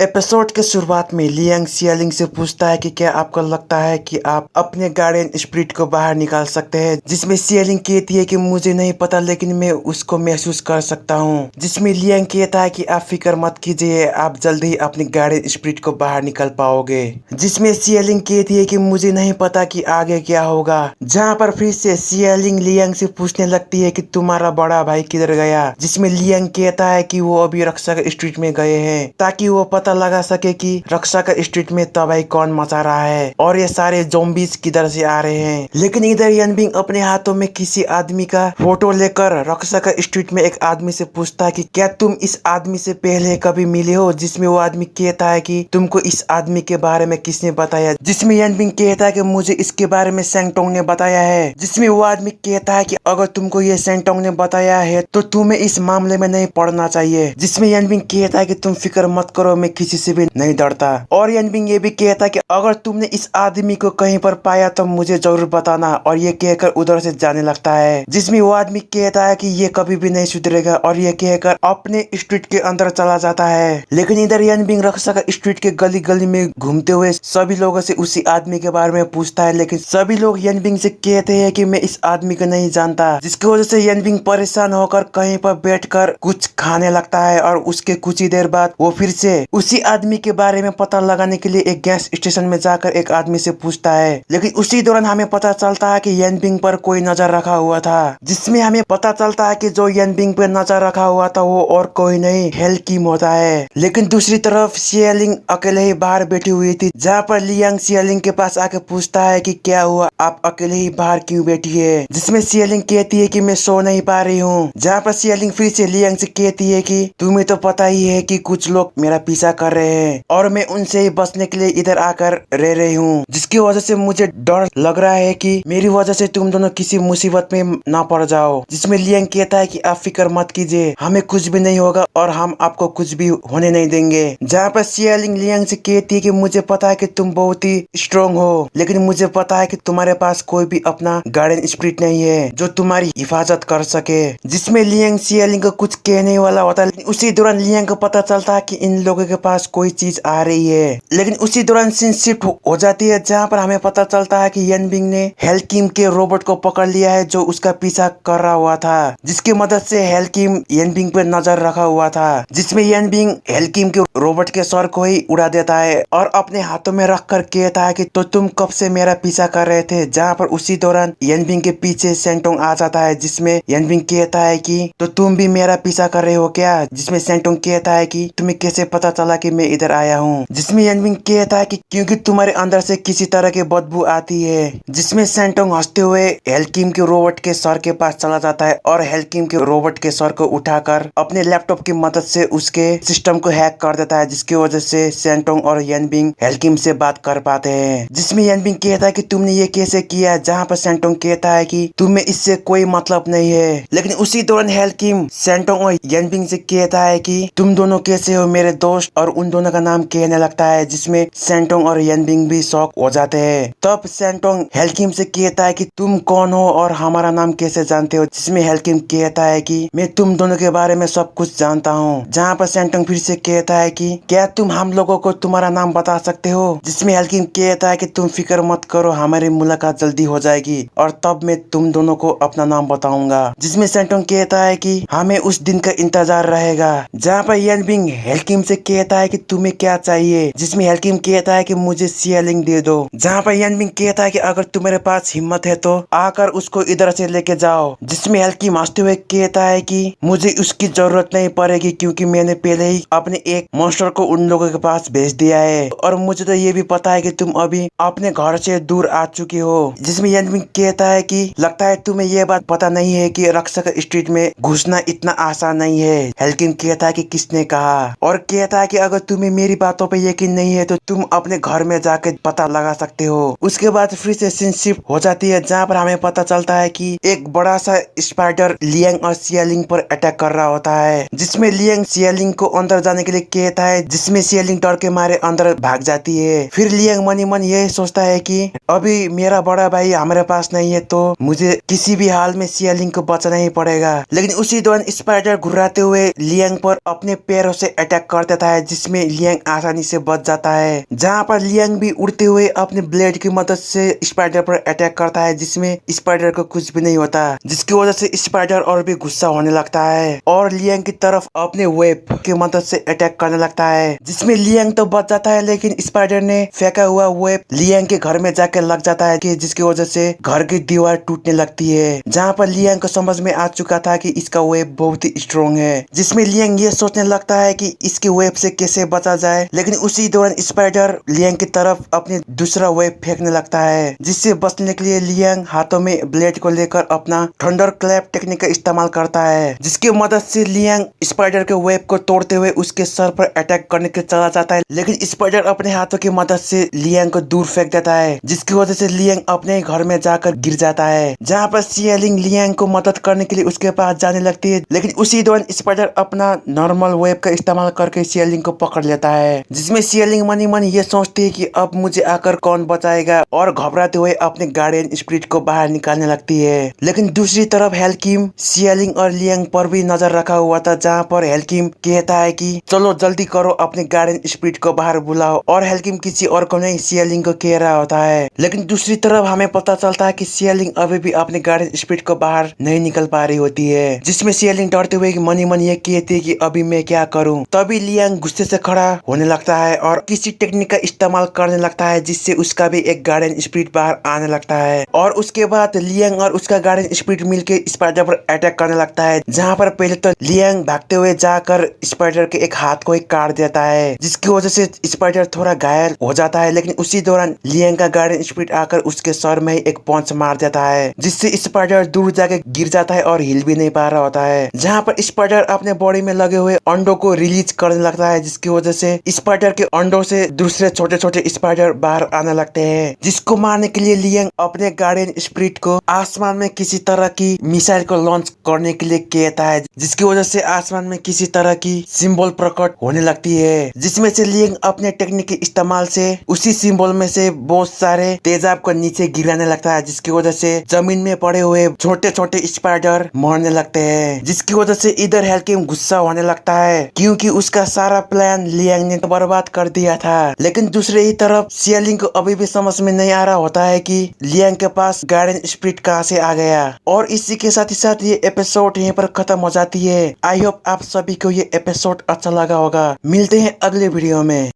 Episode के शुरुआत में लियांग सियालिंग से पूछता है कि क्या आपको लगता है कि आप अपने गार्डियन स्पिरिट को बाहर निकाल सकते हैं, जिसमें सियालिंग कहती है कि मुझे नहीं पता लेकिन मैं उसको महसूस कर सकता हूँ। जिसमें लियांग कहता है कि आप फिक्र मत कीजिए, आप जल्द ही अपने गार्डियन स्पिरिट को बाहर निकाल पाओगे। जिसमें सियालिंग कहती है कि मुझे नहीं पता कि आगे क्या होगा, जहाँ पर फिर से सियालिंग लियांग से पूछने लगती है कि तुम्हारा बड़ा भाई किधर गया। जिसमें लियांग कहता है कि वो अभी रक्षा स्ट्रीट में गए हैं ताकि वो पता लगा सके कि रक्षा का स्ट्रीट में तबाही कौन मचा रहा है और ये सारे ज़ॉम्बीज़ किधर से आ रहे हैं। लेकिन इधर यनबिंग अपने हाथों में किसी आदमी का फोटो लेकर रक्षा का स्ट्रीट में एक आदमी से पूछता है कि क्या तुम इस आदमी से पहले कभी मिले हो। जिसमें वो आदमी कहता है कि तुमको इस आदमी के बारे में किसने बताया। जिसमें यनबिंग कहता है कि मुझे इसके बारे में सेंगटोंग ने बताया है। जिसमें वो आदमी कहता है कि अगर तुमको ये सेंगटोंग ने बताया है तो तुम्हें इस मामले में नहीं पड़ना चाहिए। जिसमें यनबिंग कहता है कि तुम फिक्र मत करो, मैं किसी से भी नहीं डरता। और यनबिंग ये भी कहता है कि अगर तुमने इस आदमी को कहीं पर पाया तो मुझे जरूर बताना। और ये कहकर उधर से जाने लगता है। जिसमें वो आदमी कहता है कि ये कभी भी नहीं सुधरेगा और ये कहकर अपने स्ट्रीट के अंदर चला जाता है। लेकिन इधर यनबिंग रक्षा का स्ट्रीट के गली गली में घूमते हुए सभी लोगों से उसी आदमी के बारे में पूछता है। लेकिन सभी लोग यनबिंग से कहते हैं कि मैं इस आदमी को नहीं जानता। जिसकी वजह से यनबिंग परेशान होकर कहीं पर बैठकर कुछ खाने लगता है। और उसके कुछ ही देर बाद वो फिर से उसी आदमी के बारे में पता लगाने के लिए एक गैस स्टेशन में जाकर एक आदमी से पूछता है। लेकिन उसी दौरान हमें पता चलता है कि यनबिंग पर कोई नजर रखा हुआ था। जिसमें हमें पता चलता है कि जो यनबिंग पर नजर रखा हुआ था वो और कोई नहीं, हेल किम होता है। लेकिन दूसरी तरफ सियालिंग अकेले ही बाहर बैठी हुई थी, जहाँ पर लियांग सियालिंग के पास आके पूछता है कि क्या हुआ, आप अकेले ही बाहर क्यों बैठी है। जिसमें सियालिंग कहती है कि मैं सो नहीं पा रही हूँ। जहाँ पर सियालिंग फिर से लियांग से कहती है कि तुम्हें तो पता ही है कि कुछ लोग मेरा पीछा कर रहे हैं और मैं उनसे ही बचने के लिए इधर आकर रह रही हूँ, जिसकी वजह से मुझे डर लग रहा है कि मेरी वजह से तुम दोनों किसी मुसीबत में ना पड़ जाओ। जिसमें लियांग कहता है कि आप फिक्र मत कीजिए, हमें कुछ भी नहीं होगा और हम आपको कुछ भी होने नहीं देंगे। जहाँ पर सियालिंग लियांग से कहती है कि मुझे पता है कि तुम बहुत ही स्ट्रॉन्ग हो, लेकिन मुझे पता है कि तुम्हारे पास कोई भी अपना गार्डियन स्पिरिट नहीं है जो तुम्हारी हिफाजत कर सके। जिसमें लियांग सियालिंग को कुछ कहने वाला होता है, लेकिन उसी दौरान लियांग को पता चलता है कि इन लोगों के पास कोई चीज आ रही है। लेकिन उसी दौरान सीन शिफ्ट हो जाती है, जहाँ पर हमें पता चलता है कि यनबिंग ने हेलकिम के रोबोट को पकड़ लिया है जो उसका पीछा कर रहा हुआ था। जिसकी मदद से हेलकिम यनबिंग पर नजर रखा हुआ था। जिसमें यनबिंग हेलकिम के रोबोट के सर को ही उड़ा देता है और अपने हाथों में रख कर कहता है कि तो तुम कब से मेरा पीछा कर रहे थे। जहाँ पर उसी दौरान यनबिंग के पीछे सेंटोंग आ जाता है। जिसमें यनबिंग कहता है कि तो तुम भी मेरा पीछा कर रहे हो क्या। जिसमें सेंटोंग कहता है कि तुम्हें कैसे पता चला कि मैं इधर आया हूँ। जिसमें यनबिंग कहता है कि क्योंकि तुम्हारे अंदर से किसी तरह की बदबू आती है। जिसमें सेंटोंग हंसते हुए हेलकिम के रोबोट के सर के पास चला जाता है और हेलकिम के रोबोट के सर को उठाकर अपने लैपटॉप की मदद से उसके सिस्टम को हैक कर देता है, जिसकी वजह से सेंटोंग और यनबिंग हेलकिम से बात कर पाते हैं। जिसमें यनबिंग कहता है कि तुमने ये कैसे किया। जहाँ पर सेंटोंग कहता है कि तुम्हें इससे कोई मतलब नहीं है। लेकिन उसी दौरान हेलकिम सेंटोंग और यनबिंग से कहता है कि तुम दोनों कैसे हो मेरे दोस्त, और उन दोनों का नाम कहने लगता है। जिसमें सेंटोंग और यनबिंग भी शॉक हो जाते हैं। तब सेंटोंग हेलकिम से कहता है कि तुम कौन हो और हमारा नाम कैसे जानते हो। जिसमें हेलकिम कहता है कि मैं तुम दोनों के बारे में सब कुछ जानता हूँ। जहाँ पर सेंटोंग फिर से कहता है कि क्या तुम हम लोगों को तुम्हारा नाम बता सकते हो। जिसमें हेलकिम कहता है कि तुम फिक्र मत करो, हमारी मुलाकात जल्दी हो जाएगी और तब मैं तुम दोनों को अपना नाम बताऊंगा। जिसमें सेंटोंग कहता है कि हमें उस दिन का इंतजार रहेगा। जहाँ पर यनबिंग हेलकिम से कहता है कि तुम्हें क्या चाहिए। जिसमें हेलकिम कहता है कि मुझे सियालिंग दे दो। जहाँ पर यनबिंग कहता है कि अगर तुम्हारे पास हिम्मत है तो आकर उसको इधर से लेके जाओ। जिसमें हेलकिम हंसते हुए कहता है कि मुझे उसकी जरूरत नहीं पड़ेगी क्योंकि मैंने पहले ही अपने एक मॉन्स्टर को उन लोगों के पास भेज दिया है और मुझे तो ये भी पता है कि तुम अभी अपने घर से दूर आ चुकी हो। जिसमें यनबिंग कहता है कि लगता है तुम्हें यह बात पता नहीं है कि रक्षक स्ट्रीट में घुसना इतना आसान नहीं है। हेलकिम कहता है कि किसने कहा, और कहता है कि अगर तुम्हें मेरी बातों पे यकीन नहीं है तो तुम अपने घर में जाके पता लगा सकते हो। उसके बाद फिर से सीन शिफ्ट हो जाती है, जहाँ पर हमें पता चलता है कि एक बड़ा सा स्पाइडर लियांग और सियालिंग पर अटैक कर रहा होता है। जिसमें लियांग सियालिंग को अंदर जाने के लिए कहता है, जिसमें सियालिंग डर के मारे अंदर भाग जाती है। फिर लियांग मनी मन यही सोचता है कि अभी मेरा बड़ा भाई हमारे पास नहीं है तो मुझे किसी भी हाल में सियालिंग को बचाना ही पड़ेगा। लेकिन उसी दौरान स्पाइडर घुर्राते हुए लियांग पर अपने पैरों से अटैक कर देता है। जिसमें लियांग आसानी से बच जाता है। जहाँ पर लियांग भी उड़ते हुए अपने ब्लेड की मदद से स्पाइडर पर अटैक करता है, जिसमें स्पाइडर को कुछ भी नहीं होता, जिसकी वजह से स्पाइडर और भी गुस्सा होने लगता है और लियांग की तरफ अपने वेब की मदद से अटैक करने लगता है, जिसमें लियांग तो बच जाता है लेकिन स्पाइडर ने फेंका हुआ वेब लियांग के घर में जाकर लग जाता है कि जिसकी वजह से घर की दीवार टूटने लगती है। जहाँ पर लियांग को समझ में आ चुका था कि इसका वेब बहुत ही स्ट्रॉन्ग है, जिसमें लियांग ये सोचने लगता है कि इसके वेब से कैसे बचा जाए, लेकिन उसी दौरान स्पाइडर लियांग की तरफ अपने दूसरा वेब फेंकने लगता है, जिससे बचने के लिए लियांग हाथों में ब्लेड को लेकर अपना थंडर क्लैप टेक्निक का इस्तेमाल करता है, जिसकी मदद से लियांग स्पाइडर के वेब को तोड़ते हुए उसके सर पर अटैक करने के चला जाता है, लेकिन स्पाइडर अपने हाथों की मदद से लियांग को दूर फेंक देता है, जिसकी वजह से लियांग अपने घर में जाकर गिर जाता है। जहाँ पर सियालिंग लियांग को मदद करने के लिए उसके पास जाने लगती है, लेकिन उसी दौरान स्पाइडर अपना नॉर्मल वेब का इस्तेमाल करके सियालिंग को पकड़ लेता है, जिसमें सियालिंग मनी मन ये सोचती है कि अब मुझे आकर कौन बचाएगा और घबराते हुए अपने गार्डियन स्पिरिट को बाहर निकालने लगती है। लेकिन दूसरी तरफ हेलकिम सियालिंग और लियांग पर भी नजर रखा हुआ था, जहाँ पर हेलकिम कहता है कि चलो जल्दी करो, अपने गार्डियन स्पिरिट को बाहर बुलाओ, और हेलकिम किसी और को नहीं सियालिंग को कह रहा होता है। लेकिन दूसरी तरफ हमें पता चलता है कि सियालिंग अभी भी अपने गार्डियन स्पिरिट को बाहर नहीं निकल पा रही होती है, जिसमें सियालिंग डरते हुए मनी मन ये कहती है कि अभी मैं क्या करूं। तभी लियांग गुस्से से खड़ा होने लगता है और किसी टेक्निक का इस्तेमाल करने लगता है, जिससे उसका भी एक गार्डियन स्पिरिट बाहर आने लगता है, और उसके बाद लियांग और उसका गार्डियन स्पिरिट मिलकर स्पाइडर पर अटैक करने लगता है। जहाँ पर पहले तो लियांग भागते हुए जाकर स्पाइडर के एक हाथ को ही काट देता है, जिसकी वजह से स्पाइडर थोड़ा घायल हो जाता है, लेकिन उसी दौरान लियांग का गार्डियन स्पिरिट आकर उसके सर में ही एक पंच मार देता है, जिससे स्पाइडर दूर जाके गिर जाता है और हिल भी नहीं पा रहा होता है। जहाँ पर स्पाइडर अपने बॉडी में लगे हुए अंडों को रिलीज करने लगता है, जिसकी वजह से स्पाइडर के अंडों से दूसरे छोटे छोटे स्पाइडर बाहर आने लगते हैं, जिसको मारने के लिए लियांग अपने गार्डियन स्पिरिट को आसमान में किसी तरह की मिसाइल को लॉन्च करने के लिए कहता है, जिसकी वजह से आसमान में किसी तरह की सिंबल प्रकट होने लगती है, जिसमें से लियांग अपने टेक्निक के इस्तेमाल से उसी सिंबल में से बहुत सारे तेजाब को नीचे गिराने लगता है, जिसकी वजह से जमीन में पड़े हुए छोटे छोटे स्पाइडर मरने लगते हैं, जिसकी वजह से इधर हेलकिम गुस्सा होने लगता है क्योंकि उसका सारा प्लान लियांग ने बर्बाद कर दिया था। लेकिन दूसरे ही तरफ सियालिंग को अभी भी समझ में नहीं आ रहा होता है कि लियांग के पास गार्डियन स्पिरिट कहाँ से आ गया। और इसी के साथ ही साथ ये एपिसोड यहीं पर खत्म हो जाती है। आई होप आप सभी को ये एपिसोड अच्छा लगा होगा। मिलते हैं अगले वीडियो में।